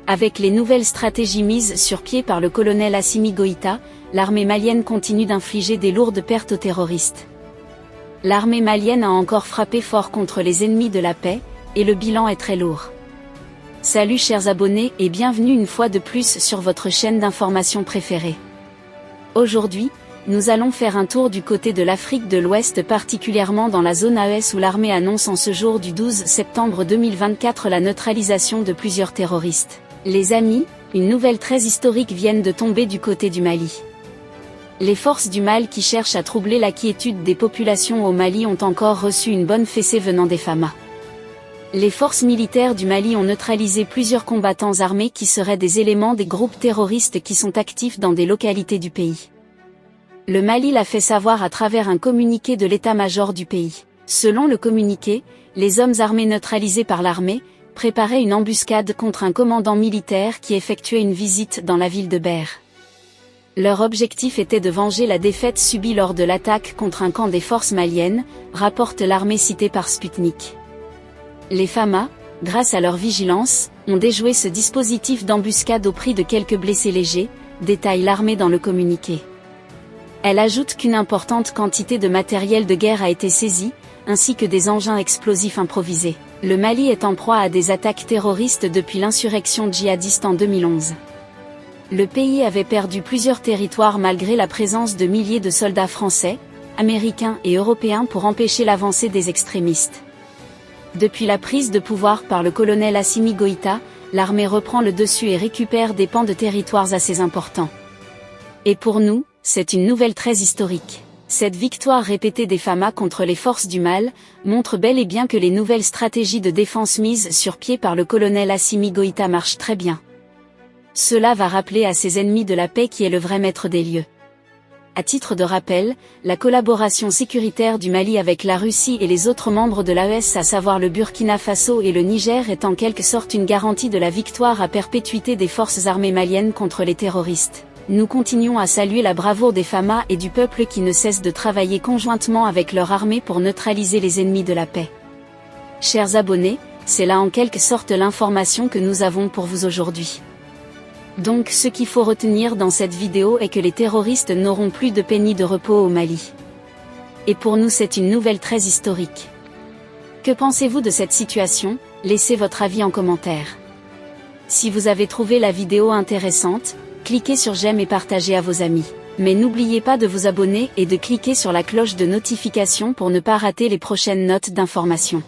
Avec les nouvelles stratégies mises sur pied par le colonel Assimi Goïta, l'armée malienne continue d'infliger des lourdes pertes aux terroristes. L'armée malienne a encore frappé fort contre les ennemis de la paix, et le bilan est très lourd. Salut chers abonnés et bienvenue une fois de plus sur votre chaîne d'information préférée. Aujourd'hui, nous allons faire un tour du côté de l'Afrique de l'Ouest, particulièrement dans la zone AES où l'armée annonce en ce jour du 12 septembre 2024 la neutralisation de plusieurs terroristes. Les amis, une nouvelle très historique vient de tomber du côté du Mali. Les forces du mal qui cherchent à troubler la quiétude des populations au Mali ont encore reçu une bonne fessée venant des FAMA. Les forces militaires du Mali ont neutralisé plusieurs combattants armés qui seraient des éléments des groupes terroristes qui sont actifs dans des localités du pays. Le Mali l'a fait savoir à travers un communiqué de l'état-major du pays. Selon le communiqué, les hommes armés neutralisés par l'armée préparaient une embuscade contre un commandant militaire qui effectuait une visite dans la ville de Ber. Leur objectif était de venger la défaite subie lors de l'attaque contre un camp des forces maliennes, rapporte l'armée citée par Sputnik. Les FAMA, grâce à leur vigilance, ont déjoué ce dispositif d'embuscade au prix de quelques blessés légers, détaille l'armée dans le communiqué. Elle ajoute qu'une importante quantité de matériel de guerre a été saisie, ainsi que des engins explosifs improvisés. Le Mali est en proie à des attaques terroristes depuis l'insurrection djihadiste en 2011. Le pays avait perdu plusieurs territoires malgré la présence de milliers de soldats français, américains et européens pour empêcher l'avancée des extrémistes. Depuis la prise de pouvoir par le colonel Assimi Goïta, l'armée reprend le dessus et récupère des pans de territoires assez importants. Et pour nous, c'est une nouvelle très historique. Cette victoire répétée des FAMA contre les forces du mal montre bel et bien que les nouvelles stratégies de défense mises sur pied par le colonel Assimi Goïta marchent très bien. Cela va rappeler à ses ennemis de la paix qui est le vrai maître des lieux. À titre de rappel, la collaboration sécuritaire du Mali avec la Russie et les autres membres de l'AES, à savoir le Burkina Faso et le Niger, est en quelque sorte une garantie de la victoire à perpétuité des forces armées maliennes contre les terroristes. Nous continuons à saluer la bravoure des FAMA et du peuple qui ne cessent de travailler conjointement avec leur armée pour neutraliser les ennemis de la paix. Chers abonnés, c'est là en quelque sorte l'information que nous avons pour vous aujourd'hui. Donc ce qu'il faut retenir dans cette vidéo est que les terroristes n'auront plus de paix ni de repos au Mali. Et pour nous c'est une nouvelle très historique. Que pensez-vous de cette situation? Laissez votre avis en commentaire. Si vous avez trouvé la vidéo intéressante, cliquez sur j'aime et partagez à vos amis. Mais n'oubliez pas de vous abonner et de cliquer sur la cloche de notification pour ne pas rater les prochaines notes d'information.